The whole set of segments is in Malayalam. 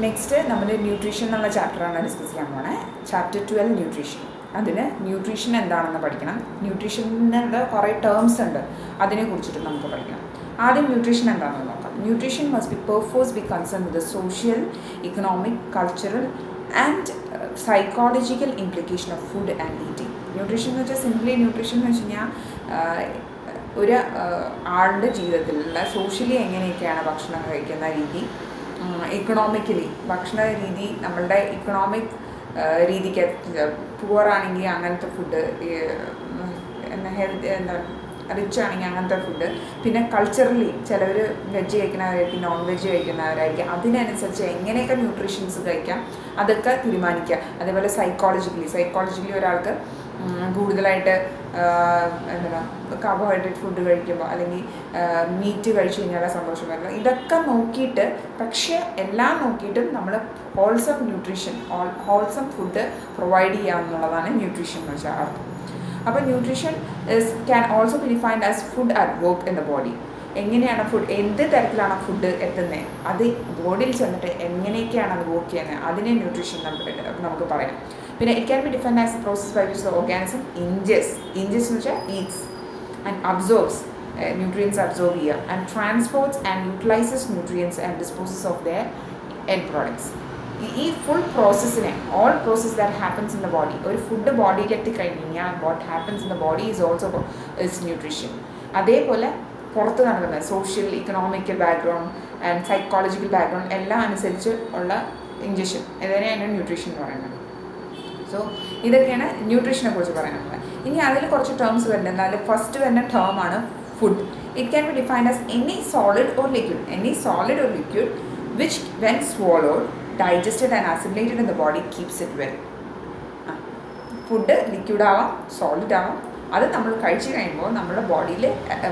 നെക്സ്റ്റ് നമ്മൾ ന്യൂട്രീഷൻ എന്നുള്ള ചാപ്റ്ററാണ് ഡിസ്കസ് ചെയ്യാൻ പോണേ. Chapter 12 nutrition. അതിന് ന്യൂട്രീഷൻ എന്താണെന്ന് പഠിക്കണം. ന്യൂട്രീഷൻ്റെ കുറേ ടേംസ് ഉണ്ട്, അതിനെ കുറിച്ചിട്ട് നമുക്ക് പഠിക്കണം. ആദ്യം ന്യൂട്രീഷൻ എന്താണെന്ന് നോക്കാം. Nutrition must be perforce be concern with the social, economic, cultural and psychological implication of food and eating. Nutrition എന്ന് വെച്ചാൽ സിംപ്ലി ന്യൂട്രീഷൻ എന്ന് വെച്ച് കഴിഞ്ഞാൽ ഒരു ആളുടെ ജീവിതത്തിലുള്ള സോഷ്യലി എങ്ങനെയൊക്കെയാണ് ഭക്ഷണം കഴിക്കുന്ന രീതി, ഇക്കണോമിക്കലി ഭക്ഷണ രീതി, നമ്മളുടെ ഇക്കണോമിക് രീതിക്ക് പുവറാണെങ്കിൽ അങ്ങനത്തെ ഫുഡ്, ഹെൽത്ത് റിച്ച് ആണെങ്കിൽ അങ്ങനത്തെ ഫുഡ്, പിന്നെ കൾച്ചറലി ചിലവർ വെജ് കഴിക്കുന്നവരായിരിക്കും, നോൺ വെജ് കഴിക്കുന്നവരായിരിക്കും, അതിനനുസരിച്ച് എങ്ങനെയൊക്കെ ന്യൂട്രീഷൻസ് കഴിക്കാം അതൊക്കെ തീരുമാനിക്കുക. അതേപോലെ സൈക്കോളജിക്കലി ഒരാൾക്ക് കൂടുതലായിട്ട് കാർബോഹൈഡ്രേറ്റ് ഫുഡ് കഴിക്കുമ്പോൾ അല്ലെങ്കിൽ മീറ്റ് കഴിച്ചു കഴിഞ്ഞാൽ സന്തോഷം വരില്ല. ഇതൊക്കെ നോക്കിയിട്ട്, പക്ഷേ എല്ലാം നോക്കിയിട്ടും നമ്മൾ ഹോൾസം ഫുഡ് പ്രൊവൈഡ് ചെയ്യുക എന്നുള്ളതാണ് ന്യൂട്രീഷൻ എന്ന് വെച്ചാൽ അർത്ഥം. അപ്പോൾ nutrition can also be defined as food at work in the body. എങ്ങനെയാണ് ഫുഡ്, എന്ത് തരത്തിലാണ് ഫുഡ് എത്തുന്നത്, അത് ബോഡിയിൽ ചെന്നിട്ട് എങ്ങനെയൊക്കെയാണ് അത് വർക്ക് ചെയ്യുന്നത്, അതിനെ ന്യൂട്രീഷൻ നമുക്ക് പറയാം. പിന്നെ it can be defined as a process by which the organism ingest എന്ന് വെച്ചാൽ eats and absorbs nutrients absorb ചെയ്യുക, and transports and utilises nutrients and disposes of their end products. ഈ ഫുൾ പ്രോസസ്സിനെ, all process that happens in the body, ഒരു ഫുഡ് ബോഡിയിലെത്തി കഴിഞ്ഞാൽ what happens in the body is also is nutrition. അതേപോലെ പുറത്ത് നടക്കുന്നത് social, economical background and psychological background എല്ലാം അനുസരിച്ച് ഉള്ള ഇഞ്ചക്ഷൻ, ഇതിനെയാണ് ന്യൂട്രീഷൻ എന്ന് പറയുന്നത്. സോ ഇതൊക്കെയാണ് ന്യൂട്രീഷനെ കുറിച്ച് പറയാനുള്ളത്. ഇനി അതിൽ കുറച്ച് ടേംസ് വരുന്നുണ്ട്. അതിൽ ഫസ്റ്റ് വരുന്ന ടേമാണ് food. It can be defined as any solid or liquid which when swallowed, digested and assimilated in the body keeps it well. Food liquid ആവാം, സോളിഡ് ആവാം, അത് നമ്മൾ കഴിച്ചു കഴിയുമ്പോൾ നമ്മുടെ ബോഡിയിൽ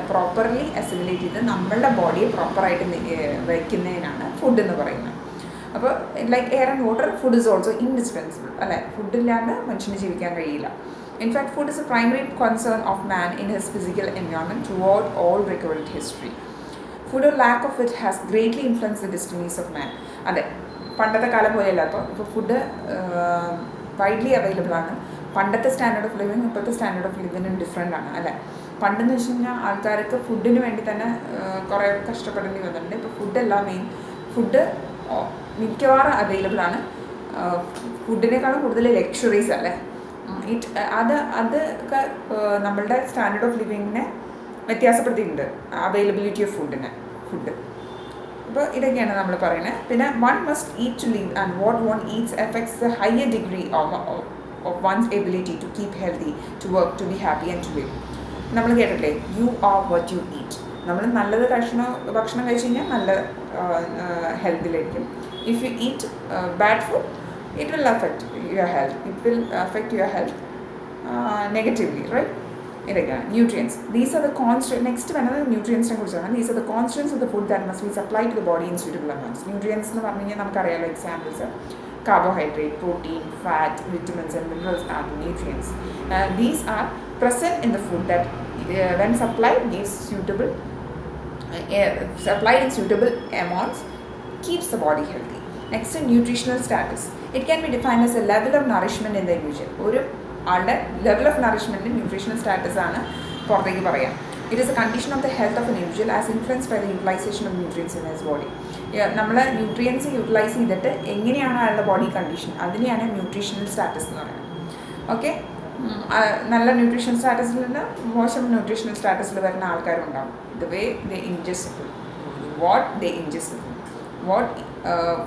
പ്രോപ്പർലി അസിമിലേറ്റ് ചെയ്ത് നമ്മളുടെ ബോഡിയെ പ്രോപ്പറായിട്ട് വയ്ക്കുന്നതിനാണ് ഫുഡ് എന്ന് പറയുന്നത്. അപ്പോൾ like air and water, food is also indispensable അല്ലേ. ഫുഡില്ലാണ്ട് മനുഷ്യന് ജീവിക്കാൻ കഴിയില്ല. In fact food is A primary concern of man in his physical environment throughout all recovered history. Food or lack of it has greatly influence the destinies of മാൻ. അതെ, പണ്ടത്തെ കാലം പോലെയല്ല. ഇപ്പോൾ ഫുഡ് വൈഡ്ലി അവൈലബിൾ ആണ്. പണ്ടത്തെ സ്റ്റാൻഡേർഡ് ഓഫ് ലിവിങ് ഇപ്പോഴത്തെ സ്റ്റാൻഡേർഡ് ഓഫ് ലിവിങ്ങിനും ഡിഫറെൻ്റ് ആണ് അല്ലേ. പണ്ടെന്ന് വെച്ച് കഴിഞ്ഞാൽ ആൾക്കാർക്ക് ഫുഡിന് വേണ്ടി തന്നെ കുറേ കഷ്ടപ്പെടേണ്ടി വന്നിട്ടുണ്ട്. ഇപ്പോൾ ഫുഡ് മിക്കവാറും അവൈലബിൾ ആണ്. ഫുഡിനേക്കാളും കൂടുതൽ ലക്ഷറീസ് അല്ലേ. അതൊക്കെ നമ്മളുടെ സ്റ്റാൻഡേർഡ് ഓഫ് ലിവിങ്ങിനെ വ്യത്യാസപ്പെടുത്തിയിട്ടുണ്ട്, അവൈലബിലിറ്റി ഓഫ് ഫുഡ്. അപ്പോൾ ഇതൊക്കെയാണ് നമ്മൾ പറയുന്നത്. പിന്നെ one must eat to live and what one eats effects the higher degree of one's ability to keep healthy, to work, to be happy and to live. നമ്മൾ കേട്ടില്ലേ, you are what you eat. നമ്മൾ നല്ലത് ഭക്ഷണം കഴിച്ച് കഴിഞ്ഞാൽ നല്ല ഹെൽത്തിലായിരിക്കും. If you eat bad food, it will affect your health negatively, right. ഇതൊക്കെയാണ് nutrients. These are the constant. Next വരുന്നത് ന്യൂട്രിയൻസിനെ കുറിച്ചാണ്. These are the constants of the food that must be supply to the body in suitable amounts. Nutrients എന്ന് പറഞ്ഞു കഴിഞ്ഞാൽ നമുക്കറിയാലോ examples: carbohydrate, protein, fat, vitamins and minerals are the nutrients. These are present in the food that when supplied in suitable amounts keeps the body healthy. Next, nutritional status. It can be defined as a level of nourishment in the individual. ഒരു ആളുടെ level of nourishment nutritional status ആണ് പുറത്തേക്ക് പറയാം. It is a condition of the health of an individual as influence by the utilisation of nutrients in his body. നമ്മൾ ന്യൂട്രിയൻസ് യൂട്ടിലൈസ് ചെയ്തിട്ട് എങ്ങനെയാണ് അയാളുടെ ബോഡി കണ്ടീഷൻ, അതിനെയാണ് ന്യൂട്രീഷണൽ സ്റ്റാറ്റസ് എന്ന് പറയുന്നത്. ഓക്കെ, നല്ല ന്യൂട്രീഷണൽ സ്റ്റാറ്റസിൽ നിന്ന് മോശം ന്യൂട്രീഷണൽ സ്റ്റാറ്റസിൽ വരുന്ന ആൾക്കാരുണ്ടാവും. The way they ingest food, what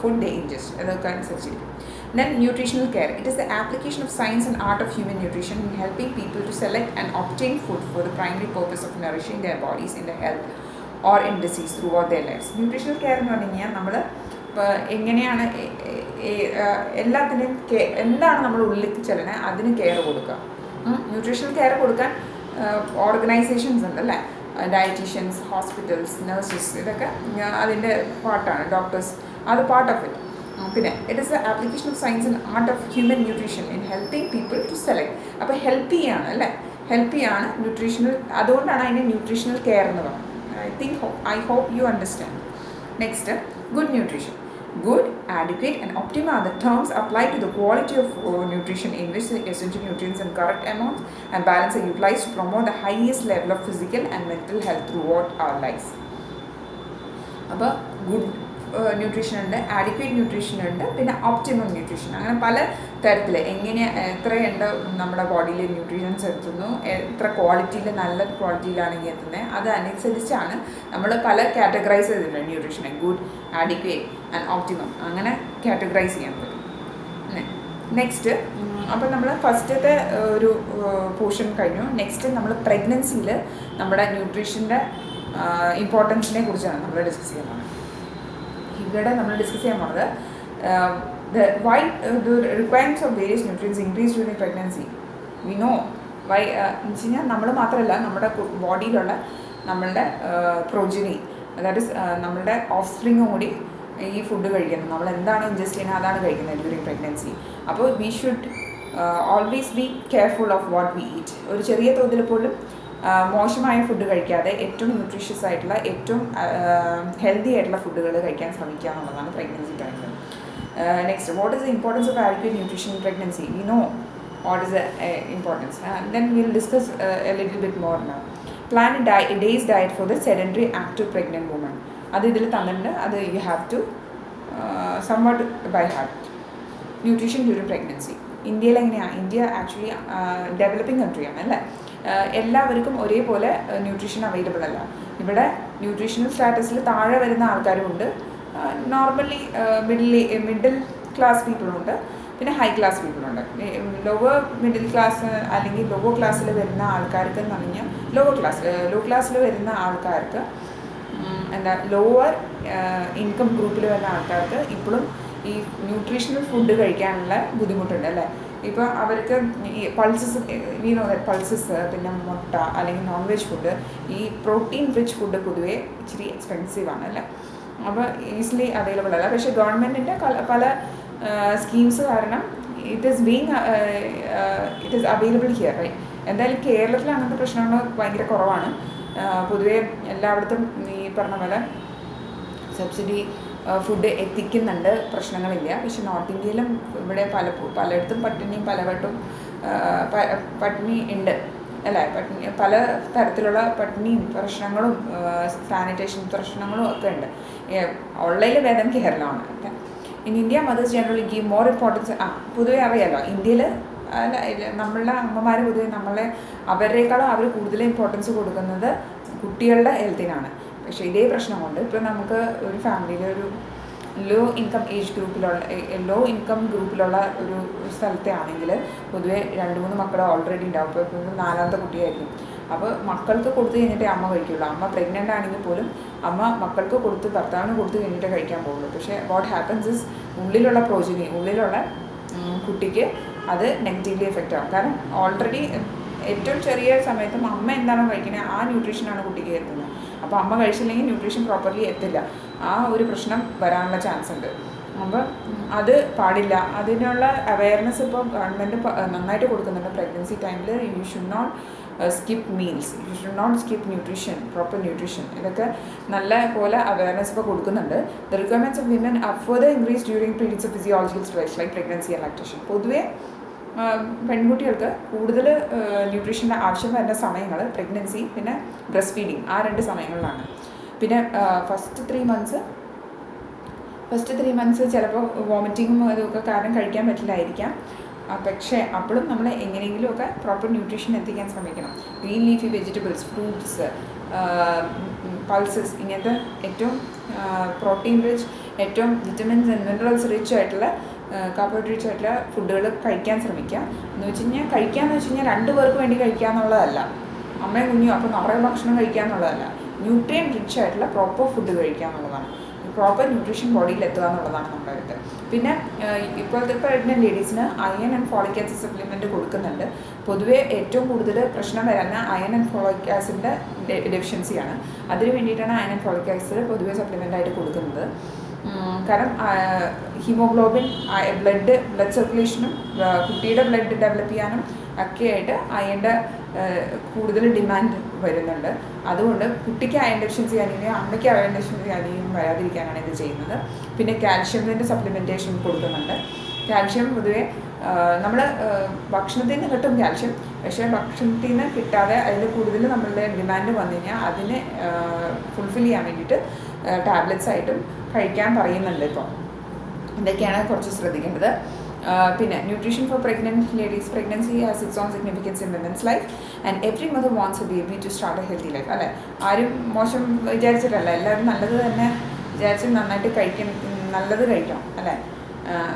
food they ingest, അതൊക്കെ അനുസരിച്ചിരിക്കും. Then nutritional care. It is the application of science and art of human nutrition in helping people to select and obtain food for the primary purpose of nourishing their bodies in the health or in disease throughout their lives. Nutritional care എന്ന് പറഞ്ഞു കഴിഞ്ഞാൽ നമ്മൾ എങ്ങനെയാണ് എല്ലാത്തിനും എന്താണ് നമ്മൾ ഉള്ളിലേക്ക് ചെല്ലണേ അതിന് കെയർ കൊടുക്കുക. ന്യൂട്രീഷണൽ കെയർ കൊടുക്കാൻ ഓർഗനൈസേഷൻസ് ഉണ്ട് അല്ലേ, ഡയറ്റീഷ്യൻസ്, ഹോസ്പിറ്റൽസ്, നഴ്സസ്, ഇതൊക്കെ അതിൻ്റെ പാർട്ടാണ്. ഡോക്ടേഴ്സ്, അത് പാർട്ട് ഓഫ് ഇറ്റ്. പിന്നെ it is the application of science and art of human nutrition in helping people to select. അപ്പോൾ ഹെൽപ്പ് ചെയ്യാണ് അല്ലേ, ഹെൽപ്പ് ചെയ്യാണ് ന്യൂട്രീഷണൽ. അതുകൊണ്ടാണ് അതിനെ ന്യൂട്രീഷണൽ കെയർ എന്ന് പറയുന്നത്. I hope you understand. Next, good nutrition. Good, adequate, and optimal are the terms applied to the quality of nutrition in which the essential nutrients in correct amounts and balance are utilized to promote the highest level of physical and mental health throughout our lives. അപ്പോൾ ഗുഡ് ന്യൂട്രീഷൻ ഉണ്ട്, ആഡിക്വേറ്റ് ന്യൂട്രീഷൻ ഉണ്ട്, പിന്നെ ഓപ്റ്റിമം ന്യൂട്രീഷൻ. അങ്ങനെ പല തരത്തിൽ എങ്ങനെ എത്രയുണ്ട് നമ്മുടെ ബോഡിയിൽ ന്യൂട്രീഷൻസ് എത്തുന്നു, എത്ര ക്വാളിറ്റിയിൽ നല്ല ക്വാളിറ്റിയിലാണെങ്കിൽ എത്തുന്നത്, അതനുസരിച്ചാണ് നമ്മൾ പല കാറ്റഗറൈസ് ചെയ്തിട്ടുണ്ട് ന്യൂട്രീഷനെ. ഗുഡ്, ആഡിക്വേറ്റ് ആൻഡ് ഓപ്റ്റിമം അങ്ങനെ കാറ്റഗറൈസ് ചെയ്യാൻ പറ്റും. നെക്സ്റ്റ്, അപ്പോൾ നമ്മൾ ഫസ്റ്റത്തെ ഒരു പോർഷൻ കഴിഞ്ഞു. നെക്സ്റ്റ് നമ്മൾ പ്രഗ്നൻസിയിൽ നമ്മുടെ ന്യൂട്രീഷൻ്റെ ഇമ്പോർട്ടൻസിനെ കുറിച്ചാണ് നമ്മൾ ഡിസ്കസ് ചെയ്യാൻ പോകുന്നത്. ഇവിടെ നമ്മൾ ഡിസ്കസ് ചെയ്യാൻ പോകുന്നത് why the requirements of various nutrients increase during pregnancy. We know why എന്ന് വെച്ച് കഴിഞ്ഞാൽ നമ്മൾ മാത്രമല്ല, നമ്മുടെ ബോഡിയിലുള്ള നമ്മളുടെ പ്രൊജനി, ദാറ്റ് ഇസ് നമ്മളുടെ ഓഫ് സ്പ്രിങ്ങും കൂടി ഈ ഫുഡ് കഴിക്കുന്നത്. നമ്മൾ എന്താണ് ഇൻജസ്റ്റ് ചെയ്യുന്നത് അതാണ് കഴിക്കുന്നത് ഡ്യൂറിങ് പ്രഗ്നൻസി. അപ്പോൾ we should always be careful of what we eat. ഒരു ചെറിയ തോതിൽ പോലും മോശമായ ഫുഡ് കഴിക്കാതെ ഏറ്റവും ന്യൂട്രീഷ്യസ് ആയിട്ടുള്ള ഏറ്റവും ഹെൽത്തി ആയിട്ടുള്ള ഫുഡുകൾ കഴിക്കാൻ ശ്രമിക്കുക എന്നുള്ളതാണ് പ്രഗ്നൻസി ടൈമിൽ. Next, what is the importance of adequate nutrition in pregnancy? We know what is the importance. Then will discuss a little bit more now. Plan a day's diet for the sedentary active pregnant woman. അത് ഇതിൽ തന്നിട്ടുണ്ട്. അത് you have to somewhat by heart. Nutrition during pregnancy. ഇന്ത്യയിൽ എങ്ങനെയാണ്? ഇന്ത്യ ആക്ച്വലി ഡെവലപ്പിംഗ് കൺട്രിയാണ് അല്ലേ? എല്ലാവർക്കും ഒരേപോലെ ന്യൂട്രീഷൻ അവൈലബിൾ അല്ല. ഇവിടെ ന്യൂട്രീഷണൽ സ്റ്റാറ്റസിൽ താഴെ വരുന്ന ആൾക്കാരുമുണ്ട്, നോർമലി മിഡിൽ ക്ലാസ് പീപ്പിളുണ്ട്, പിന്നെ ഹൈ ക്ലാസ് പീപ്പിളുണ്ട്. ലോവർ മിഡിൽ ക്ലാസ് അല്ലെങ്കിൽ ലോവർ ക്ലാസ്സിൽ വരുന്ന ആൾക്കാർക്ക് എന്ന് പറഞ്ഞാൽ ലോ ക്ലാസ്സിൽ വരുന്ന ആൾക്കാർക്ക് ലോവർ ഇൻകം ഗ്രൂപ്പിൽ വരുന്ന ആൾക്കാർക്ക് ഇപ്പോഴും ഈ ന്യൂട്രീഷണൽ ഫുഡ് കഴിക്കാനുള്ള ബുദ്ധിമുട്ടുണ്ട് അല്ലേ? ഇപ്പോൾ അവർക്ക് ഈ പൾസസ് പൾസസ് പിന്നെ മുട്ട അല്ലെങ്കിൽ നോൺ വെജ് ഫുഡ്, ഈ പ്രോട്ടീൻ റിച്ച് ഫുഡ് പൊതുവേ ഇച്ചിരി എക്സ്പെൻസീവ് ആണ് അല്ലേ? അപ്പോൾ ഈസിലി അവൈലബിൾ അല്ല. പക്ഷേ ഗവൺമെൻറ്റിൻ്റെ പല സ്കീംസ് കാരണം it is available here, right? എന്തായാലും കേരളത്തിൽ അങ്ങനത്തെ പ്രശ്നങ്ങൾ ഭയങ്കര കുറവാണ്. പൊതുവേ എല്ലായിടത്തും ഈ പറഞ്ഞ പോലെ സബ്സിഡി ഫുഡ് എത്തിക്കുന്നുണ്ട്, പ്രശ്നങ്ങളില്ല. പക്ഷെ നോർത്ത് ഇന്ത്യയിലും ഇവിടെ പലയിടത്തും പലവട്ടം പട്ടിണി ഉണ്ട് അല്ലേ? പല തരത്തിലുള്ള പട്ടിണിയും പ്രശ്നങ്ങളും സാനിറ്റേഷൻ പ്രശ്നങ്ങളും ഒക്കെ ഉണ്ട്. ഉള്ളതിൽ ഭേദം കേരളമാണ്. In India mothers generally give more importance. പൊതുവെ അറിയാമല്ലോ, ഇന്ത്യയിൽ അല്ല നമ്മളുടെ അമ്മമാർ പൊതുവെ അവരുടെക്കാളും അവർ കൂടുതൽ ഇമ്പോർട്ടൻസ് കൊടുക്കുന്നത് കുട്ടികളുടെ ഹെൽത്തിനാണ്. പക്ഷേ ഇതേ പ്രശ്നം കൊണ്ട് ഇപ്പോൾ നമുക്ക് ഒരു ഫാമിലിയിൽ ഒരു ലോ ഇൻകം ഗ്രൂപ്പിലുള്ള ഒരു സ്ഥലത്തെ ആണെങ്കിൽ പൊതുവെ 2-3 മക്കൾ ഓൾറെഡി ഉണ്ടാവും. ഇപ്പോൾ 4ാമത്തെ കുട്ടിയായിരിക്കും. അപ്പോൾ മക്കൾക്ക് കൊടുത്തു കഴിഞ്ഞിട്ടേ അമ്മ കഴിക്കുള്ളൂ. അമ്മ പ്രഗ്നൻ്റ് ആണെങ്കിൽ പോലും അമ്മ മക്കൾക്ക് കൊടുത്ത് ഭർത്താവിന് കൊടുത്തു കഴിഞ്ഞിട്ടേ കഴിക്കാൻ പോകുള്ളൂ. പക്ഷേ വാട്ട് ഹാപ്പൻസ് ഇസ് ഉള്ളിലുള്ള ഉള്ളിലുള്ള കുട്ടിക്ക് അത് നെഗറ്റീവ്ലി എഫക്റ്റ് ആവും. കാരണം ഓൾറെഡി ഏറ്റവും ചെറിയ സമയത്തും അമ്മ എന്താണോ കഴിക്കുന്നത് ആ ന്യൂട്രീഷനാണ് കുട്ടിക്ക് എത്തുന്നത്. അപ്പോൾ അമ്മ കഴിച്ചില്ലെങ്കിൽ ന്യൂട്രീഷൻ പ്രോപ്പർലി എത്തില്ല. ആ ഒരു പ്രശ്നം വരാനുള്ള ചാൻസ് ഉണ്ട്. അപ്പോൾ അത് പാടില്ല. അതിനുള്ള അവയർനെസ് ഇപ്പോൾ ഗവൺമെൻറ് നന്നായിട്ട് കൊടുക്കുന്നുണ്ട്. പ്രഗ്നൻസി ടൈമിൽ you should not skip meals, you should not skip nutrition, proper nutrition, ഇതൊക്കെ നല്ല പോലെ അവയർനെസ് ഇപ്പോൾ കൊടുക്കുന്നുണ്ട്. The requirements of women are further increase during periods of physiological stress like pregnancy and lactation. പൊതുവേ പെൺകുട്ടികൾക്ക് കൂടുതൽ ന്യൂട്രീഷൻ്റെ ആവശ്യം വരുന്ന സമയങ്ങൾ പ്രഗ്നൻസി പിന്നെ ബ്രസ്റ്റ് ഫീഡിങ്, ആ 2 സമയങ്ങളിലാണ്. പിന്നെ ഫസ്റ്റ് 3 മന്ത്സ് ചിലപ്പോൾ വോമിറ്റിങ്ങും അതൊക്കെ കാരണം കഴിക്കാൻ പറ്റില്ലായിരിക്കാം. പക്ഷേ അപ്പോഴും നമ്മൾ എങ്ങനെയെങ്കിലുമൊക്കെ പ്രോപ്പർ ന്യൂട്രീഷൻ എത്തിക്കാൻ ശ്രമിക്കണം. Green leafy vegetables, fruits, pulses, ഇങ്ങനത്തെ ഏറ്റവും പ്രോട്ടീൻ റിച്ച്, ഏറ്റവും വിറ്റമിൻസ് ആൻഡ് മിനറൽസ് റിച്ച് ആയിട്ടുള്ള കാർബോഹൈഡ്രേറ്റ് റിച്ച് ആയിട്ടുള്ള ഫുഡുകൾ കഴിക്കാൻ ശ്രമിക്കുക. എന്ന് വെച്ച് കഴിഞ്ഞാൽ 2 പേർക്ക് വേണ്ടി കഴിക്കുക എന്നുള്ളതല്ല, അമ്മയും കുഞ്ഞും അപ്പോൾ നിറയെ ഭക്ഷണം കഴിക്കുക എന്നുള്ളതല്ല. ന്യൂട്രിയൻ റിച്ച് ആയിട്ടുള്ള പ്രോപ്പർ ഫുഡ് കഴിക്കുക എന്നുള്ളതാണ്. പ്രോപ്പർ ന്യൂട്രീഷൻ ബോഡിയിൽ എത്തുക എന്നുള്ളതാണ് നമ്മുടെ അടുത്ത്. പിന്നെ ഇപ്പോഴത്തെ പ്രഗ്നൻറ്റ് ലേഡീസിന് iron and folic acid supplement കൊടുക്കുന്നുണ്ട്. പൊതുവേ ഏറ്റവും കൂടുതൽ പ്രശ്നം വരുന്ന അയൺ ആൻഡ് ഫോളിക് ആസിഡിൻ്റെ ഡെഫിഷ്യൻസിയാണ്. അതിന് വേണ്ടിയിട്ടാണ് അയൺ ആൻഡ് ഫോളിക് ആസിഡ് പൊതുവേ സപ്ലിമെൻ്റായിട്ട് കൊടുക്കുന്നത്. കാരണം ഹിമോഗ്ലോബിൻ ബ്ലഡ് സർക്കുലേഷനും കുട്ടിയുടെ ബ്ലഡ് ഡെവലപ്പ് ചെയ്യാനും ഒക്കെയായിട്ട് അയണിൻ്റെ കൂടുതൽ ഡിമാൻഡ് വരുന്നുണ്ട്. അതുകൊണ്ട് കുട്ടിക്ക് അയൺ ഡെഫിഷ്യൻസി അല്ലെങ്കിൽ അമ്മയ്ക്ക് അയൺ ഡെഫിഷ്യൻസി അധികം വരാതിരിക്കാനാണ് ഇത് ചെയ്യുന്നത്. പിന്നെ കാൽഷ്യത്തിൻ്റെ സപ്ലിമെൻറ്റേഷൻ കൊടുക്കുന്നുണ്ട്. കാൽഷ്യം പൊതുവെ നമ്മൾ ഭക്ഷണത്തിൽ നിന്ന് കിട്ടും കാൽഷ്യം, പക്ഷേ ഭക്ഷണത്തിൽ നിന്ന് കിട്ടാതെ അതിൽ കൂടുതൽ നമ്മളുടെ ഡിമാൻഡ് വന്നു കഴിഞ്ഞാൽ അതിനെ ഫുൾഫിൽ ചെയ്യാൻ വേണ്ടിയിട്ട് ടാബ്ലറ്റ്സ് ആയിട്ടും കഴിക്കാൻ പറയുന്നുണ്ട്. ഇപ്പോൾ ഇതൊക്കെയാണ് കുറച്ച് ശ്രദ്ധിക്കേണ്ടത്. പിന്നെ nutrition for pregnant ladies. Pregnancy has its own significance in women's life and every mother wants a baby to start a healthy life. അല്ലേ, ആരും മോശം വിചാരിച്ചിട്ടല്ല, എല്ലാവരും നല്ലത് തന്നെ വിചാരിച്ച് നന്നായിട്ട് നല്ലത് കഴിക്കണം. അല്ലേ,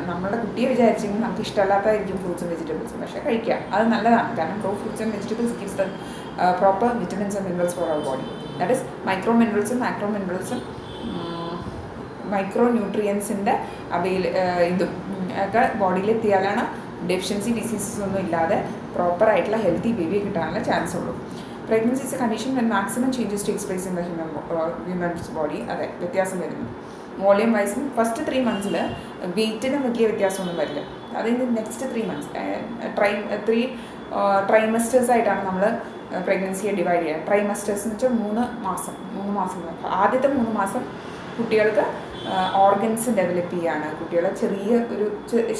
നമ്മളുടെ കുട്ടിയെ വിചാരിച്ചെങ്കിൽ നമുക്ക് ഇഷ്ടമല്ലാത്തതായിരിക്കും ഫ്രൂട്ട്സും വെജിറ്റബിൾസും, പക്ഷേ കഴിക്കുക അത് നല്ലതാണ്. കാരണം raw fruits and vegetables gives the proper vitamins and minerals for our body. That is micro മിനറൽസും മാക്രോ മിനറൽസും മൈക്രോ ന്യൂട്രിയൻസിൻ്റെ ഇതും ഒക്കെ ബോഡിയിൽ എത്തിയാലാണ് ഡെഫിഷ്യൻസി ഡിസീസസ് ഒന്നും ഇല്ലാതെ പ്രോപ്പറായിട്ടുള്ള ഹെൽത്തി ബേബി കിട്ടാനുള്ള ചാൻസ് ഉള്ളൂ. Pregnancy is a condition when maximum changes takes place in the humans body. അതെ, വ്യത്യാസം വരുന്നു. വോളിയം വൈസും ഫസ്റ്റ് 3 months വെയിറ്റിന് വലിയ വ്യത്യാസമൊന്നും വരില്ല. അതിന് നെക്സ്റ്റ് 3 months 3 ട്രൈമസ്റ്റേഴ്സ് ആയിട്ടാണ് നമ്മൾ പ്രഗ്നൻസിയെ ഡിവൈഡ് ചെയ്യുക. ട്രൈമസ്റ്റേഴ്സ് എന്ന് വെച്ചാൽ 3 മാസം. ആദ്യത്തെ 3 മാസം കുട്ടികൾക്ക് ഓർഗൻസ് ഡെവലപ്പ് ചെയ്യുകയാണ്. കുട്ടികളെ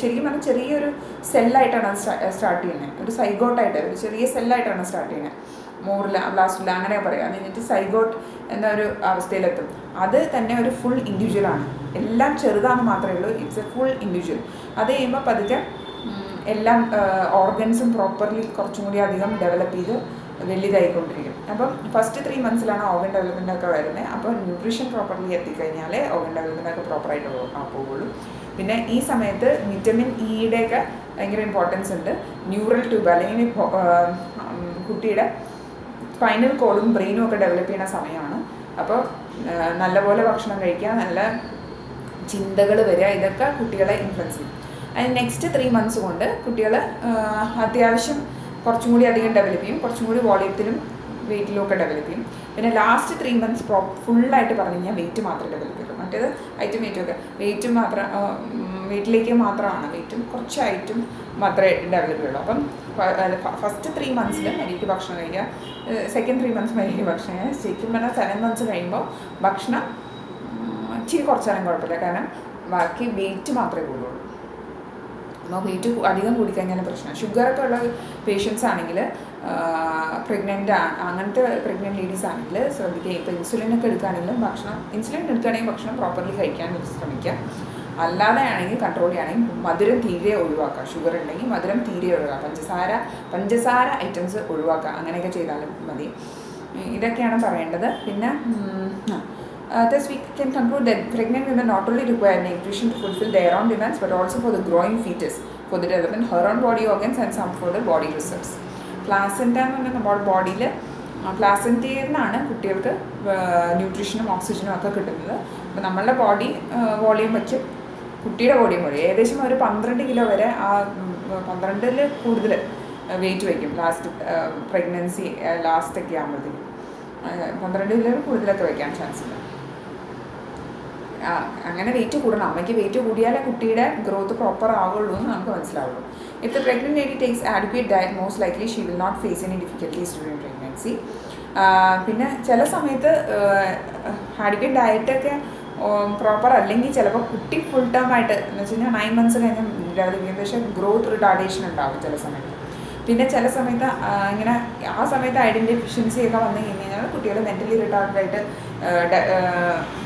ശരിക്കും പറഞ്ഞാൽ ചെറിയൊരു സെല്ലായിട്ടാണ് സ്റ്റാർട്ട് ചെയ്യുന്നത്. ഒരു സൈഗോട്ടായിട്ട് ഒരു ചെറിയ സെല്ലായിട്ടാണ് സ്റ്റാർട്ട് ചെയ്യുന്നത്. മോറില ബ്ലാസ്റ്റില അങ്ങനെ പറയാം. അത് കഴിഞ്ഞിട്ട് സൈഗോട്ട് എന്ന ഒരു അവസ്ഥയിലെത്തും. അത് തന്നെ ഒരു ഫുൾ ഇൻഡിവിജ്വലാണ്. എല്ലാം ചെറുതാണെന്ന് മാത്രമേ ഉള്ളൂ. It's A full individual. അത് കഴിയുമ്പോൾ പതുക്കെ എല്ലാം ഓർഗൻസും പ്രോപ്പർലി കുറച്ചും കൂടി അധികം ഡെവലപ്പ് ചെയ്ത് വലുതായിക്കൊണ്ടിരിക്കും. അപ്പം ഫസ്റ്റ് 3 months ഓർഗൻ ഡെവലപ്മെൻ്റ് ഒക്കെ വരുന്നത്. അപ്പോൾ ന്യൂട്രീഷൻ പ്രോപ്പർലി എത്തിക്കഴിഞ്ഞാലേ ഓർഗൻ ഡെവലപ്മെൻ്റ് ഒക്കെ പ്രോപ്പറായിട്ട് പോകുള്ളൂ. പിന്നെ ഈ സമയത്ത് വിറ്റമിൻ ഇയുടെയൊക്കെ ഭയങ്കര ഇമ്പോർട്ടൻസ് ഉണ്ട്. ന്യൂറൽ ട്യൂബ് അല്ലെങ്കിൽ കുട്ടിയുടെ സ്പൈനൽ കോഡും ബ്രെയിനും ഒക്കെ ഡെവലപ്പ് ചെയ്യുന്ന സമയമാണ്. അപ്പോൾ നല്ലപോലെ ഭക്ഷണം കഴിക്കുക, നല്ല ചിന്തകൾ വരിക, ഇതൊക്കെ കുട്ടികളെ ഇൻഫ്ലുവൻസ് ചെയ്യും. അതിന് നെക്സ്റ്റ് 3 months കൊണ്ട് കുട്ടികൾ അത്യാവശ്യം കുറച്ചും കൂടി അധികം ഡെവലപ്പ് ചെയ്യും. കുറച്ചും കൂടി വോളിയത്തിലും വെയിറ്റിലും ഒക്കെ ഡെവലപ്പ് ചെയ്യും. പിന്നെ ലാസ്റ്റ് 3 months ഫുള്ളായിട്ട് പറഞ്ഞു കഴിഞ്ഞാൽ വെയിറ്റ് മാത്രമേ ഡെവലപ്പ് ചെയ്യുള്ളൂ. മറ്റേത് ഹൈറ്റും വെയിറ്റും ഒക്കെ വെയിറ്റിലേക്ക് മാത്രമാണ്, വെയിറ്റും കുറച്ച് ഹൈറ്റും മാത്രമേ ഡെവലപ്പ് ചെയ്യുള്ളൂ. അപ്പം ഫസ്റ്റ് 3 months മരിക്ക് ഭക്ഷണം കഴിക്കുക, സെക്കൻഡ് 3 months മരിക്ക് ഭക്ഷണം കഴിക്കുക. ശരിക്കും പറഞ്ഞാൽ 7 months കഴിയുമ്പോൾ ഭക്ഷണം ഇച്ചിരി കുറച്ചാലും കുഴപ്പമില്ല. കാരണം ബാക്കി വെയിറ്റ് മാത്രമേ കൂടുള്ളൂ. അപ്പോൾ വെയിറ്റ് അധികം കൂടിക്കഴിഞ്ഞാൽ പ്രശ്നം. ഷുഗറൊക്കെ ഉള്ള പേഷ്യൻസ് ആണെങ്കിൽ, അങ്ങനത്തെ പ്രഗ്നൻറ്റ് ലേഡീസ് ആണെങ്കിൽ ശ്രദ്ധിക്കുക. ഇപ്പോൾ ഇൻസുലിനൊക്കെ എടുക്കുകയാണെങ്കിലും ഇൻസുലിൻ എടുക്കുകയാണെങ്കിൽ ഭക്ഷണം പ്രോപ്പർലി കഴിക്കാൻ ശ്രമിക്കുക. അല്ലാതെ ആണെങ്കിൽ കൺട്രോൾ ചെയ്യുകയാണെങ്കിൽ മധുരം തീരെ ഒഴിവാക്കുക. ഷുഗർ ഉണ്ടെങ്കിൽ മധുരം തീരെ ഒഴിവാക്കുക. പഞ്ചസാര ഐറ്റംസ് ഒഴിവാക്കുക. അങ്ങനെയൊക്കെ ചെയ്താലും മതി. ഇതൊക്കെയാണ് പറയേണ്ടത്. പിന്നെ thus we can conclude that pregnant women not only require nutrition to fulfill their own demands but also for the growing fetus, for the development of her own body organs and some for the body reserves. Placenta എന്ന് പറഞ്ഞാൽ നമ്മുടെ ബോഡിയിൽ പ്ലാസൻറ്റയിൽ നിന്നാണ് കുട്ടികൾക്ക് ന്യൂട്രീഷനും ഓക്സിജനും ഒക്കെ കിട്ടുന്നത്. അപ്പോൾ നമ്മളുടെ ബോഡി വോളിയം വെച്ച് കുട്ടിയുടെ വോളിയം ഏകദേശം ഒരു 12 കിലോ വരെ, 12 കൂടുതൽ വെയിറ്റ് വയ്ക്കും ലാസ്റ്റ് പ്രഗ്നൻസി ലാസ്റ്റൊക്കെ ആകുമ്പോഴത്തേക്കും. 12 കിലോ കൂടുതലൊക്കെ വയ്ക്കാൻ ചാൻസ് ഉണ്ട്. അങ്ങനെ വെയിറ്റ് കൂടണം. അമ്മയ്ക്ക് വെയിറ്റ് കൂടിയാലേ കുട്ടിയുടെ ഗ്രോത്ത് പ്രോപ്പർ ആവുള്ളൂ എന്ന് നമുക്ക് മനസ്സിലാവുള്ളൂ. If the pregnant lady takes adequate diet most likely she will not face any difficulties during pregnancy. പിന്നെ ചില സമയത്ത് ആഡ്ക്വേറ്റ് ഡയറ്റൊക്കെ പ്രോപ്പർ അല്ലെങ്കിൽ ചിലപ്പോൾ കുട്ടി ഫുൾ ടേം ആയിട്ട് എന്ന് വെച്ച് കഴിഞ്ഞാൽ 9 months കഴിഞ്ഞ് ഡെവലപ്പ് ചെയ്യും. പക്ഷേ ഗ്രോത്ത് റിട്ടാർഡേഷൻ ഉണ്ടാകും ചില സമയത്ത്. പിന്നെ ചില സമയത്ത് ഇങ്ങനെ ആ സമയത്ത് അയഡിൻ ഡെഫിഷ്യൻസി ഒക്കെ വന്നു കഴിഞ്ഞാൽ കുട്ടികൾ മെൻ്റലി റിട്ടാർഡായിട്ട്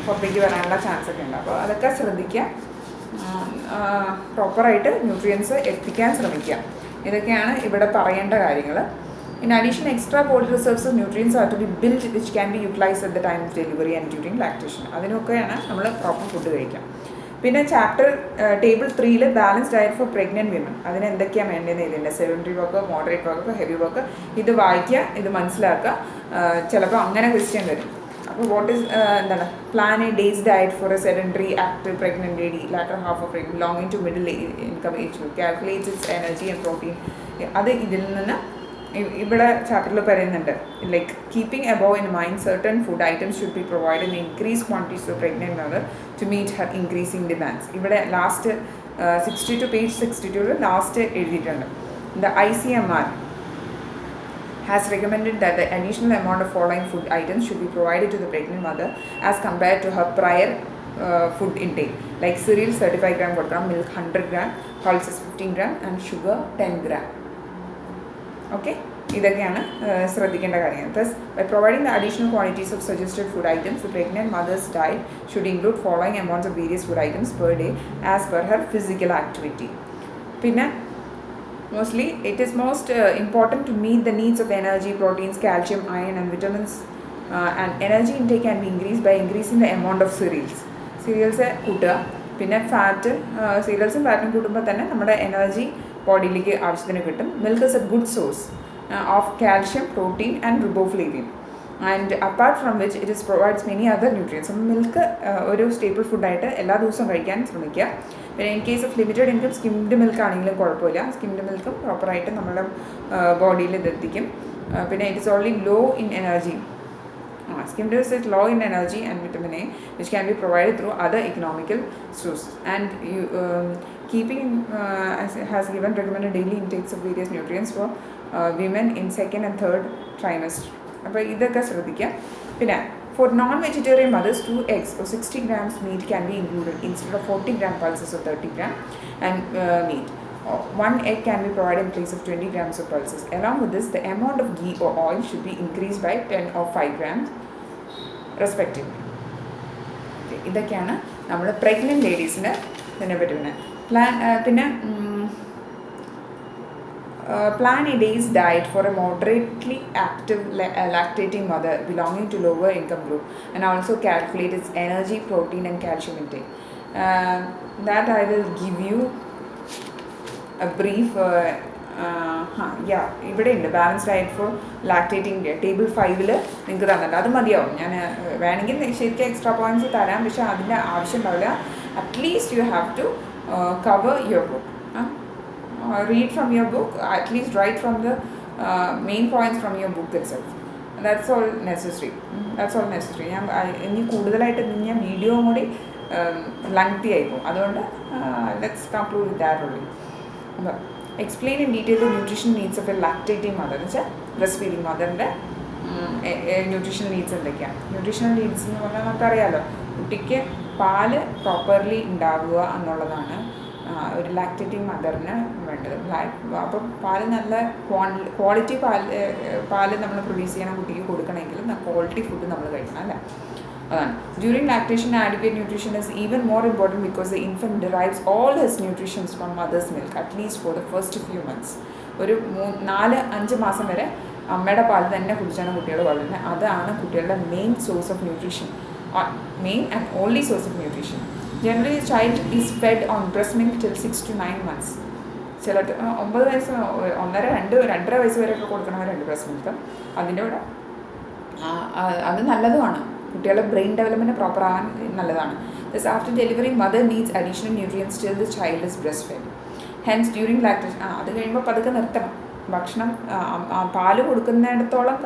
പുറത്തേക്ക് വരാനുള്ള ചാൻസ് ഒക്കെ ഉണ്ട്. അപ്പോൾ അതൊക്കെ ശ്രദ്ധിക്കുക. പ്രോപ്പറായിട്ട് ന്യൂട്രിയൻസ് എത്തിക്കാൻ ശ്രമിക്കുക. ഇതൊക്കെയാണ് ഇവിടെ പറയേണ്ട കാര്യങ്ങൾ. In addition, extra body reserves of nutrients are to be built which can be utilized at the time of delivery and during lactation. അതിനൊക്കെയാണ് നമ്മൾ പ്രോപ്പർ ഫുഡ് കഴിക്കുക. പിന്നെ chapter table 3 balance diet for pregnant women, അതിന് എന്തൊക്കെയാണ് വേണ്ടതെന്ന് എഴുതിയിട്ടുണ്ട്. Sedentary work, moderate work, heavy work. ഇത് വായിക്കുക, ഇത് മനസ്സിലാക്കുക. ചിലപ്പോൾ അങ്ങനെ ക്വസ്റ്റ്യൻ വരും. അപ്പോൾ എന്താണ് plan a day's diet for a sedentary active pregnant lady later half of pregnant belonging to middle income age group, calculates its energy and protein. അത് ഇതിൽ നിന്ന് ഇവിടെ ചാപ്റ്ററിൽ പറയുന്നുണ്ട്. Like keeping above in mind certain food items should be provide in increase quantities of pregnant mother to meet her increasing demands. ഇവിടെ ലാസ്റ്റ് 62 പേജ് 62 ലാസ്റ്റ് എഴുതിയിട്ടുണ്ട്. The ICMR has recommended that the additional amount of following food items should be provided to the pregnant mother as compared to her prior food intake, like cereals 35 gram കൊടുക്കണം, milk 100 gram, pulses 15 gram and sugar 10 gram. Okay, ഇതൊക്കെയാണ് ശ്രദ്ധിക്കേണ്ട കാര്യങ്ങൾ. Thus, by providing the additional quantities of suggested food items, the pregnant mother's diet should include following amounts of various food items per day as per her physical activity. പിന്നെ mostly it is most important to meet the needs of energy, proteins, calcium, iron and vitamins, and energy intake can be increased by increasing the amount of cereals കൂട്ടുക. പിന്നെ ഫാറ്റ് സീരിയൽസും ഫാറ്റും കൂട്ടുമ്പോൾ തന്നെ നമ്മുടെ എനർജി ബോഡിയിലേക്ക് ആവശ്യത്തിന് കിട്ടും. Milk is a good source of calcium, protein and riboflavin, and apart from which it is provides many other nutrients. അപ്പം മിൽക്ക് ഒരു സ്റ്റേപ്പിൾ ഫുഡായിട്ട് എല്ലാ ദിവസവും കഴിക്കാൻ ശ്രമിക്കുക. പിന്നെ in case of limited income skimmed milk ആണെങ്കിലും കുഴപ്പമില്ല. സ്കിംഡ് മിൽക്കും പ്രോപ്പറായിട്ട് നമ്മുടെ ബോഡിയിൽ ഇതെത്തിക്കും. പിന്നെ it is only low in energy. Skimmed milk is low in energy and vitamin A, which can be provided through other economical sources. And keeping has given recommended daily intakes of various nutrients for women in second and third trimester. അപ്പോൾ ഇതൊക്കെ ശ്രദ്ധിക്കുക. പിന്നെ for non-vegetarian mothers, 2 eggs or 60 grams meat can be included instead of 40 gram pulses or 30 gram and meat. 1 egg can be provided in place of 20 grams of pulses. Along with this, the amount of ghee or oil should be increased by 10 or 5 grams respectively. Okay, ഇതൊക്കെയാണ് നമ്മൾ പ്രഗ്നൻറ്റ് ലേഡീസിന് ഇതിനെ പറ്റി പിന്നെ plan a day's diet for a moderately active lactating mother belonging to lower income group, and also calculate its energy, protein and calcium intake. That I will give you a brief ഇവിടെ ഉണ്ട് balance diet for lactating table 5 നിങ്ങൾക്ക് തന്നിട്ടുണ്ട്. അത് മതിയാവും. ഞാൻ വേണമെങ്കിൽ ശരിക്കും എക്സ്ട്രാ പോയിൻറ്റ്സ് തരാം, പക്ഷേ അതിൻ്റെ ആവശ്യം ഉണ്ടാവില്ല. At least you have to cover your book, read from your book, at least write from the main points from your book itself. That's all necessary. ഞാൻ ഇനി കൂടുതലായിട്ട് ഞാൻ വീഡിയോ കൂടി ലെങ്തി ആയിപ്പോകും. അതുകൊണ്ട് let's conclude with that only. അപ്പോൾ explain in detail the nutrition needs of a lactating mother എന്ന് വെച്ചാൽ ബ്രസ്റ്റ് ഫീഡിങ് മദറിൻ്റെ ന്യൂട്രീഷണൽ നീഡ്സ് എന്തൊക്കെയാണ്. ന്യൂട്രീഷണൽ നീഡ്സ് എന്ന് പറഞ്ഞാൽ നമുക്കറിയാമല്ലോ, കുട്ടിക്ക് പാല് പ്രോപ്പർലി ഉണ്ടാവുക എന്നുള്ളതാണ് ഒരു ലാക്ടേറ്റിംഗ് മദറിന് വേണ്ടത്. അപ്പം പാല് നല്ല ക്വാളിറ്റി പാല് നമ്മൾ പ്രൊഡ്യൂസ് ചെയ്യണം കുട്ടിക്ക് കൊടുക്കണമെങ്കിൽ ക്വാളിറ്റി ഫുഡ് നമ്മൾ കഴിക്കണം, അല്ലേ? അതാണ്. During lactation, adequate nutrition is even more important because the infant derives all his nutrition from mother's milk, at least for the first few months. ഒരു 4-5 മാസം വരെ അമ്മയുടെ പാല് തന്നെ കുടിച്ചാണ് കുട്ടികൾ വളരുന്നത്. അതാണ് കുട്ടികളുടെ main source of nutrition, main and only source of nutrition. Generally, a child is fed on breast milk till 6 to 9 months. ചില 9 വയസ്സ് 1.5-2.5 വയസ്സ് വരെയൊക്കെ കൊടുക്കണവരുണ്ട് ബ്രസ്റ്റ് മിൽക്ക്. അതിൻ്റെ കൂടെ അത് നല്ലതുമാണ്, കുട്ടികളുടെ ബ്രെയിൻ ഡെവലപ്മെൻറ്റ് പ്രോപ്പർ ആകാൻ നല്ലതാണ്. Thus, after delivery, mother needs additional nutrients till the child is breastfed. Hence, during lactation, അത് കഴിയുമ്പോൾ പതുക്കെ നിർത്തണം ഭക്ഷണം. പാല് കൊടുക്കുന്നിടത്തോളം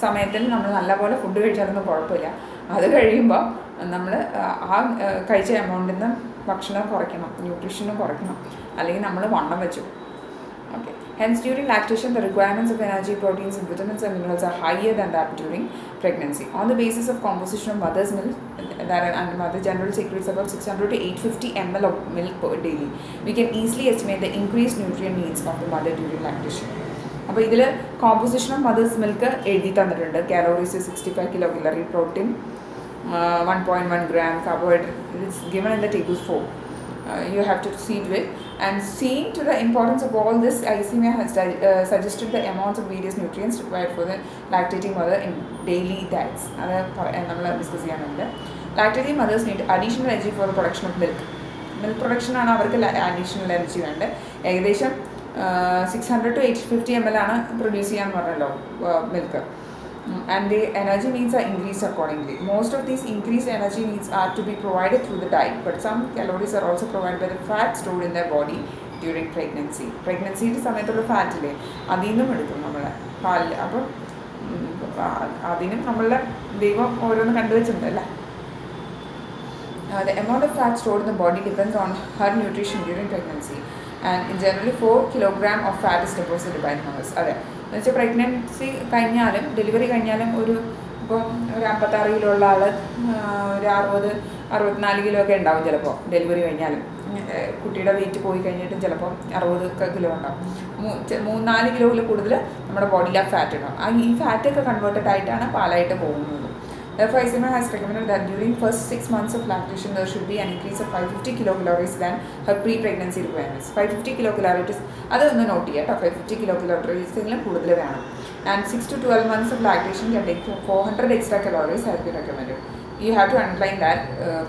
സമയത്തിൽ നമ്മൾ നല്ലപോലെ ഫുഡ് കഴിച്ചാലൊന്നും കുഴപ്പമില്ല. അത് കഴിയുമ്പോൾ നമ്മൾ ആ കഴിച്ച എമൗണ്ടിൽ നിന്ന് ഭക്ഷണം കുറയ്ക്കണം, ന്യൂട്രീഷനും കുറയ്ക്കണം, അല്ലെങ്കിൽ നമ്മൾ വണ്ണം വെച്ചു. Okay. Hence, during lactation, the requirements of energy, proteins, and vitamins and minerals are higher than that during pregnancy. On the basis of composition of mother's milk, and mother generally secretes about 600 to 850 ml of milk per daily, we can easily estimate the increased nutrient needs of the mother during lactation. അപ്പോൾ ഇതിൽ കോമ്പോസിഷൻ ഓഫ് മദേഴ്സ് മിൽക്ക് എഴുതി തന്നിട്ടുണ്ട്. Calories 65 kilocalorie, protein 1.1 gram, carbohydrate it's given in the table 4. You have to see to it. And seeing to the importance of all this, ICMR has suggested the amounts of various nutrients required for the lactating mother in daily diets. അത് നമ്മൾ ഡിസ്കസ് ചെയ്യാനുണ്ട്. Lactating mothers need additional energy for the production of milk. Milk പ്രൊഡക്ഷനാണ് അവർക്ക് അഡീഷണൽ എനർജി വേണ്ടത്. ഏകദേശം 600 to 850 ml ആണ് പ്രൊഡ്യൂസ് ചെയ്യാൻ പറഞ്ഞല്ലോ milk. And the energy needs are increased accordingly. Most of these increased energy needs are to be provided through the diet, but some calories are also provided by the fat stored in their body during pregnancy. Pregnancyയുടെ സമയത്തുള്ള ഫാറ്റില്ലേ, അതിൽ നിന്നും എടുക്കും നമ്മളെ പാലിൽ. അപ്പം അതിനും നമ്മളുടെ ദൈവം ഓരോന്ന് കണ്ടുവച്ചിട്ടുണ്ടല്ലേ. The amount of fat stored in the body depends on her nutrition during pregnancy. and in generally 4 kilogram of fat is deposited by the mothers. അതെ എന്ന് വെച്ചാൽ പ്രഗ്നൻസി കഴിഞ്ഞാലും ഡെലിവറി കഴിഞ്ഞാലും ഇപ്പോൾ ഒരു 56 കിലോ ഉള്ള ആൾ ഒരു 64 കിലോ ഒക്കെ ഉണ്ടാവും ചിലപ്പോൾ ഡെലിവറി കഴിഞ്ഞാലും. കുട്ടിയുടെ വെയിറ്റ് പോയി കഴിഞ്ഞിട്ടും ചിലപ്പോൾ 60 കിലോ ഉണ്ടാവും. 3-4 കിലോയിൽ കൂടുതൽ നമ്മുടെ ബോഡിയിൽ ആ ഫാറ്റ് ഉണ്ടാവും. ഈ ഫാറ്റൊക്കെ കൺവേർട്ടഡ് ആയിട്ടാണ് പാലായിട്ട് പോകുന്നത്. Therefore, ICMR has recommended that during first 6 months of lactation, there should be an increase of 550 kilocalories than her pre-pregnancy requirements. 550 kilocalories, അതൊന്ന് നോട്ട് ചെയ്യാം കേട്ടോ. 550 kilocalories കൂടുതൽ വേണം. And 6 to 12 months of lactation can take 400 extra calories has been recommended. You have to underline that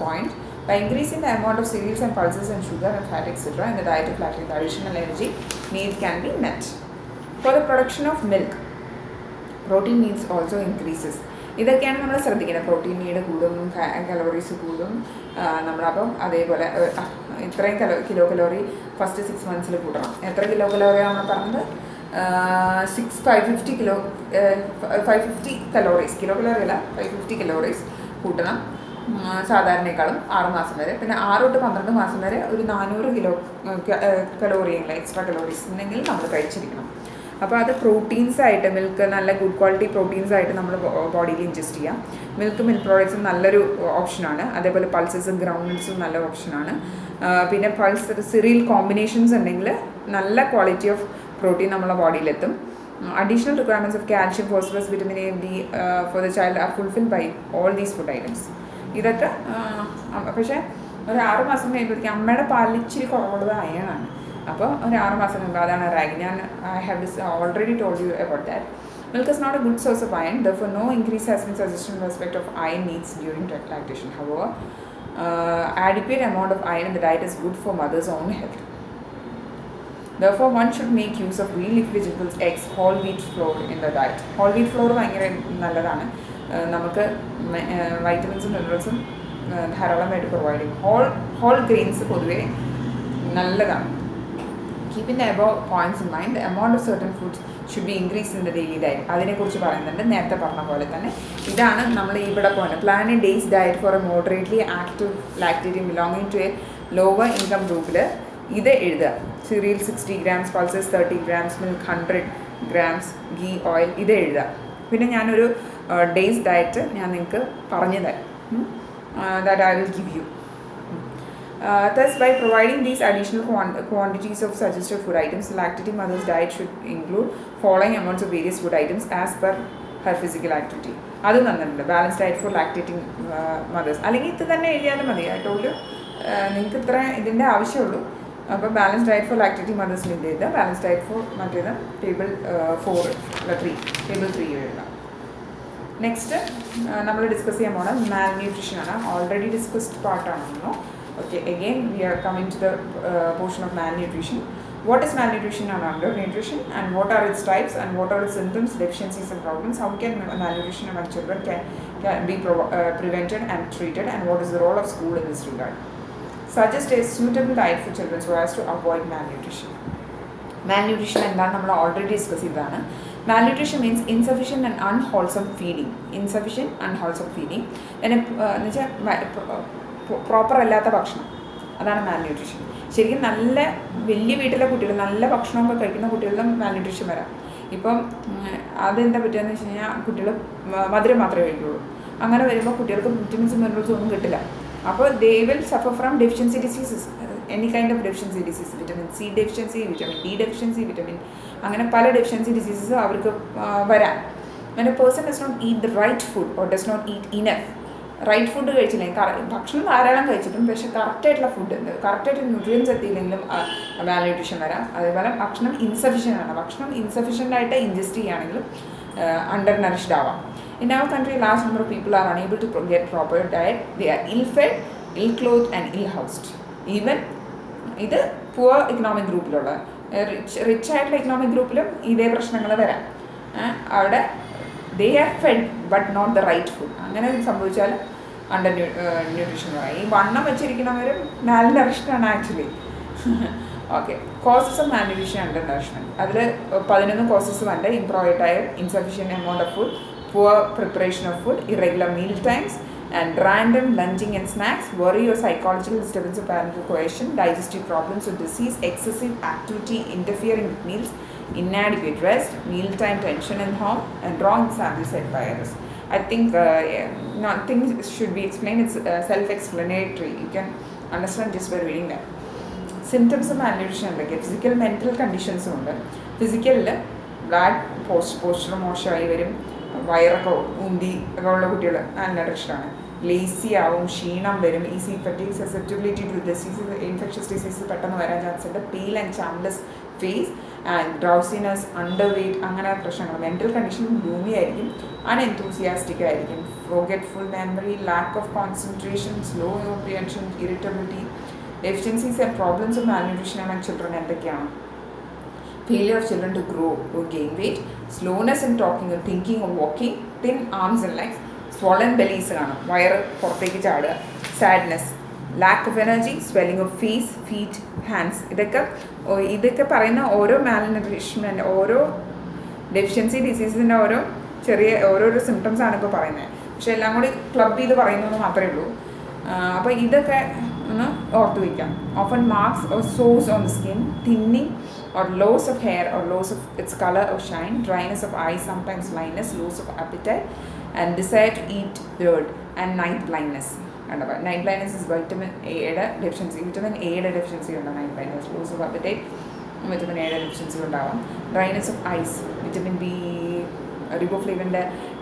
point. By increasing the amount of cereals and pulses and sugar and fat etc. in the diet of lactate, the additional energy need can be met. For the production of milk, protein needs also increases. ഇതൊക്കെയാണ് നമ്മൾ ശ്രദ്ധിക്കുന്നത്. പ്രോട്ടീൻ നീഡ് കൂടും, കലോറീസ് കൂടും. നമ്മളപ്പം അതേപോലെ ഇത്രയും കിലോ കലോറി ഫസ്റ്റ് 6 months കൂട്ടണം. എത്ര കിലോ കലോറിയാണ് നമ്മൾ പറഞ്ഞത്? 550 കലോറീസ്. കിലോ കലോറി അല്ല, 550 കലോറീസ് കൂട്ടണം സാധാരണയേക്കാളും 6 മാസം വരെ. പിന്നെ 6 തൊട്ട് 12 മാസം വരെ ഒരു 400 കിലോ കലോറിയെങ്കിലും എക്സ്ട്രാ കലോറീസ് ഉണ്ടെങ്കിൽ നമ്മൾ കഴിച്ചിരിക്കണം. അപ്പോൾ അത് പ്രോട്ടീൻസായിട്ട് മിൽക്ക് നല്ല ഗുഡ് ക്വാളിറ്റി പ്രോട്ടീൻസായിട്ട് നമ്മൾ ബോഡിയിൽ ഇൻജസ്റ്റ് ചെയ്യാം. മിൽക്ക് പ്രോഡക്ട്സും നല്ലൊരു ഓപ്ഷനാണ്. അതേപോലെ പൾസസും ഗ്രൗണ്ട്നട്ട്സും നല്ല ഓപ്ഷനാണ്. പിന്നെ സിറിയൽ കോമ്പിനേഷൻസ് ഉണ്ടെങ്കിൽ നല്ല ക്വാളിറ്റി ഓഫ് പ്രോട്ടീൻ നമ്മളെ ബോഡിയിലെത്തും. Additional requirements of calcium, phosphorus, vitamin A, D for the child are fulfil by all these food items. ഇതൊക്കെ പക്ഷേ ഒരു 6 മാസം കഴിയുമ്പോഴത്തേക്കും അമ്മയുടെ പാലിൽ ഇച്ചിരി കുറവുള്ളത് അയണാണ്. അപ്പോൾ ഒരു 6 മാസം മുമ്പ് അതാണ് rag. I have already told you about that. Milk is not a good source of iron. Therefore, no increase has been suggested in respect of iron needs during lactation. However, adequate amount of iron in the diet is good for mother's own health. Therefore, one should make use of green leafy vegetables, eggs, whole wheat flour in the diet. Whole wheat flour ഭയങ്കര നല്ലതാണ്. നമുക്ക് വൈറ്റമിൻസും മിനറൽസും ധാരാളമായിട്ട് പ്രൊവൈഡ് ചെയ്യും. ഹോൾ ഗ്രെയിൻസ് പൊതുവേ നല്ലതാണ്. Keeping the above points in mind, the amount of certain foods should be increased in the daily diet. അതിനെക്കുറിച്ച് പറയുന്നുണ്ട്. നേരത്തെ പറഞ്ഞ പോലെ തന്നെ ഇതാണ് നമ്മൾ ഇവിടെ പോകുന്നത്. Plan a day's diet for a moderately active lactating belonging to a lower income ഗ്രൂപ്പിൽ ഇത് എഴുതുക. Cereal 60 grams, pulses 30 grams, milk 100 grams, ghee oil ഇത് എഴുതുക. പിന്നെ ഞാനൊരു ഡേയ്സ് ഡയറ്റ് ഞാൻ നിങ്ങൾക്ക് പറഞ്ഞു തരാം. That I will give you. Thus, by providing these additional quantities of suggested food items, the lactating mother's diet should include following amounts of various food items as per her physical activity. അത് തന്നിട്ടുണ്ട്. Balance diet for lactating mothers. അല്ലെങ്കിൽ ഇത് തന്നെ എഴുതിയാലും മതി. ഐ ടോൾഡ് യു നിങ്ങൾക്ക് ഇത്ര ഇതിൻ്റെ ആവശ്യമുള്ളൂ. അപ്പോൾ ബാലൻസ് ഡയറ്റ് ഫോർ ലാക്ടേറ്റിംഗ് മദേഴ്സിന് ഇത് എഴുതുക. ബാലൻസ് ഡയറ്റ് ഫോർ മറ്റേത് ടേബിൾ 3 എഴുതാം. നെക്സ്റ്റ് നമ്മൾ ഡിസ്കസ് ചെയ്യാൻ പോകുന്നത് മാൽന്യൂട്രീഷനാണ്. ഓൾറെഡി ഡിസ്കസ്ഡ് പാർട്ടാണെന്നോ. Okay, again we are coming to the portion of malnutrition. What is malnutrition and undernutrition, and what are its types, and what are its symptoms, deficiencies and problems? How can malnutrition among children can be prevented and treated, and what is the role of school in this regard? Suggest a suitable diet for children so as to avoid malnutrition. Malnutrition എന്താണ് നമ്മൾ ഓൾറെഡി ഡിസ്കസ് ചെയ്തതാണ്. Malnutrition means insufficient and unwholesome feeding. Insufficient, unwholesome feeding. എന്ന് വെച്ചാൽ പ്രോപ്പർ അല്ലാത്ത ഭക്ഷണം, അതാണ് മാൽന്യൂട്രീഷൻ. ശരിക്കും നല്ല വലിയ വീട്ടിലെ കുട്ടികൾ നല്ല ഭക്ഷണമൊക്കെ കഴിക്കുന്ന കുട്ടികളിലും മാൽന്യൂട്രീഷൻ വരാം. ഇപ്പം അതെന്താ പറ്റുകയെന്ന് വെച്ച് കഴിഞ്ഞാൽ കുട്ടികൾ മധുരം മാത്രമേ കഴിക്കുള്ളൂ. അങ്ങനെ വരുമ്പോൾ കുട്ടികൾക്ക് വിറ്റമിൻസും മിനറൽസും ഒന്നും കിട്ടില്ല. അപ്പോൾ they will suffer from deficiency diseases, any kind of deficiency disease. Vitamin C deficiency, vitamin D deficiency, അങ്ങനെ പല ഡെഫിഷ്യൻസി ഡിസീസസ് അവർക്ക് വരാം. when a person does not eat the right food or does not eat enough, right food കഴിച്ചില്ലെങ്കിൽ, ഭക്ഷണം ധാരാളം കഴിച്ചിട്ടും പക്ഷേ കറക്റ്റായിട്ടുള്ള ഫുഡ് കറക്റ്റായിട്ട് ന്യൂട്രിയൻസ് എത്തിയില്ലെങ്കിലും മാൽന്യൂട്രീഷൻ വരാം. അതേപോലെ ഭക്ഷണം ഇൻസഫിഷ്യൻ്റ് ആണ്. ഭക്ഷണം ഇൻസഫിഷ്യൻ്റ് ആയിട്ട് ഇൻജസ്റ്റ് ചെയ്യുകയാണെങ്കിലും അണ്ടർ നറിഷ്ഡ് ആവാം. In our country large number of people are unable to get proper diet. They are ill fed, ill cloth and ill housed. Even ഇത് പുവർ ഇക്കണോമിക് ഗ്രൂപ്പിലുള്ള റിച്ച് ആയിട്ടുള്ള ഇക്കണോമിക് ഗ്രൂപ്പിലും ഇതേ പ്രശ്നങ്ങൾ വരാം. അവിടെ they are fed but not the right food. അങ്ങനെ സംഭവിച്ചാൽ അണ്ടർ ന്യൂട്രീഷൻ പറയാം. ഈ വണ്ണം വെച്ചിരിക്കുന്നവർ മാൽനറിഷ്ഡാണ് actually. Okay, causes of malnutrition under nourishment. അതിൽ 11 കോസസ് വേണ്ട. Improved diet, insufficient amount of food, poor preparation of food, irregular meal times, And random lunging and snacks, worry or psychological disturbance of parental coercion, digestive problems or disease, excessive activity interfering with meals, inadequate rest, mealtime tension in home, and wrong example set by others. I think nothing should be explained. It's self-explanatory. You can understand just by reading that. Symptoms malnutrition എന്തൊക്കെ? ഫിസിക്കൽ മെൻ്റൽ കണ്ടീഷൻസും ഉണ്ട്. ഫിസിക്കലിൽ ബ്ലാഡ് പോസ്ചർ മോശമായി വരും, വയറൊക്കെ ഉന്തി ഒക്കെ ഉള്ള കുട്ടികൾ മാൽന്യൂട്രീഷനാണ്. ലേസി ആവും, ക്ഷീണം വരും, easy fatigue, susceptibility to diseases, infectious diseases പെട്ടെന്ന് വരാൻ ചാൻസ് ഉണ്ട്, pale and charmless face and drowsiness, under weight, അങ്ങനെ പ്രശ്നങ്ങൾ. മെൻ്റൽ കണ്ടീഷൻ ഗ്ലൂമി ആയിരിക്കും, അൺഎന്തൂസിയാസ്റ്റിക് ആയിരിക്കും, forgetful memory, lack of concentration, slow comprehension, irritability. Deficiencies and problems of malnutrition among children എന്തൊക്കെയാണ്? Failure of children to grow or gain weight, slowness in talking or thinking or walking, thin arms and legs, swollen bellies കാണും, വയറ് പുറത്തേക്ക് ചാടുക, sadness, lack of energy, swelling of face, feet, hands. ഇതൊക്കെ പറയുന്ന ഓരോ മാൽന്യൂട്രീഷ്മെൻറ്റ്, ഓരോ ഡെഫിഷ്യൻസി ഡിസീസിൻ്റെ ഓരോരോ സിംറ്റംസ് ആണ് ഇപ്പോൾ പറയുന്നത്. പക്ഷേ എല്ലാം കൂടി ക്ലബ് ചെയ്ത് പറയുന്നത് മാത്രമേ ഉള്ളൂ. അപ്പോൾ ഇതൊക്കെ ഒന്ന് ഓർത്ത് വയ്ക്കാം. Often marks or sauce on the skin, thinning or loss of hair or loss of its color or shine, dryness of eyes, sometimes blindness, loss of appetite, and desire to eat weird, and night blindness. Night blindness is vitamin A deficiency. Vitamin A deficiency ഉണ്ട് night blindness. Loss of appetite, vitamin A deficiency ഉണ്ടാവാം. Dryness of eyes, vitamin B, riboflavin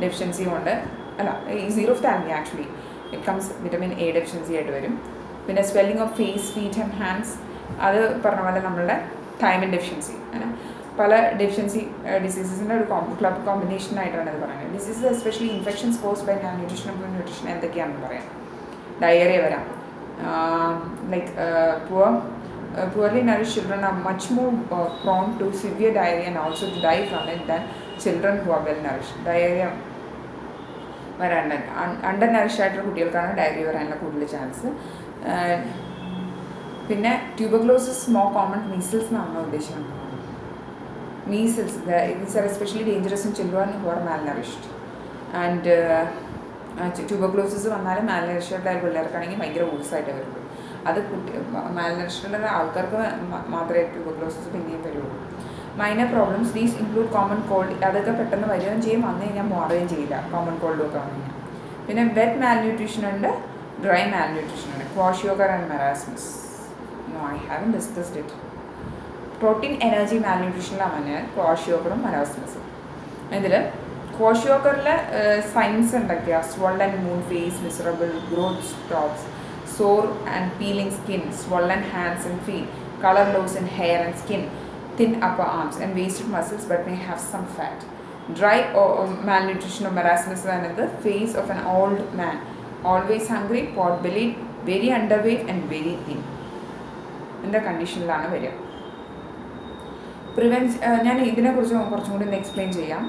deficiency ഉണ്ട്. അല്ല, xerophthalmia actually it comes vitamin A deficiency ആയിട്ട് വരും. പിന്നെ swelling of face, feet and hands, അത് പറഞ്ഞ പോലെ നമ്മളുടെ തൈമിൻ ഡെഫിഷ്യൻസി. അങ്ങനെ പല ഡെഫിഷ്യൻസി ഡിസീസസിൻ്റെ ഒരു ക്ലബ് കോമ്പിനേഷനായിട്ടാണ് ഇത് പറയുന്നത്. Diseases especially infections caused by nutrition of nutrition എന്തൊക്കെയാണെന്ന് പറയാം. ഡയറിയ വരാം. Like poorly nourished children are much more prone to severe diarrhea and also to die from it than children who are well nourished. Diarrhea വരാനുണ്ട്. അണ്ടർ നറിഷ്ഡ് ആയിട്ടുള്ള കുട്ടികൾക്കാണ് ഡയറിയ വരാനുള്ള കൂടുതൽ ചാൻസ്. പിന്നെ ട്യൂബർക്ലോസിസ് മോർ കോമൺ, മീസിൽസ് എന്നാണ് ഉദ്ദേശിക്കുന്നത്. Measles these are especially dangerous in children who are malnourished. And tuberculosis വന്നാലും മാൽനറിഷ്ഡ് ആയ പിള്ളേർക്കാണെങ്കിൽ ഭയങ്കര ഊസായിട്ട് വരുള്ളൂ. അത് മാൽനറിഷ്ഡ് ആൾക്കാർക്ക് മാത്രമേ ട്യൂബർക്ലോസിസ് പിന്നെയും വരുള്ളൂ. Minor problems these include common called, അതൊക്കെ പെട്ടെന്ന് വരികയും ചെയ്യും, വന്നു കഴിഞ്ഞാൽ മാറുകയും ചെയ്യില്ല കോമൺ കോൾഡും ഒക്കെ വന്നു കഴിഞ്ഞാൽ. പിന്നെ വെറ്റ് മാൽന്യൂട്രീഷൻ ഉണ്ട്, ഡ്രൈ മാൽന്യൂട്രീഷൻ ഉണ്ട്. Kwashiorkor and marasmus. No, I haven't discussed it. Protein energy മാൽന്യൂട്രീഷനിലാണ് പറഞ്ഞാൽ ക്വാഷിയോക്കറും മരാസ്മസും. ഇതിൽ ക്വാഷിയോക്കറിൽ സൈൻസ് എന്തൊക്കെയാണ്? Swollen moon face, miserable, growth stops, sore and peeling skin, swollen hands and feet, colour loss in hair and skin, thin upper arms and wasted muscles but may have some fat. Dry or malnutrition of marasmus is another phase of an old man, always hungry, pot-bellied, very underweight and very thin. In the കണ്ടീഷനിലാണ് വരിക. ഞാൻ ഇതിനെക്കുറിച്ച് കുറച്ചും കൂടി എക്സ്പ്ലെയിൻ ചെയ്യാം.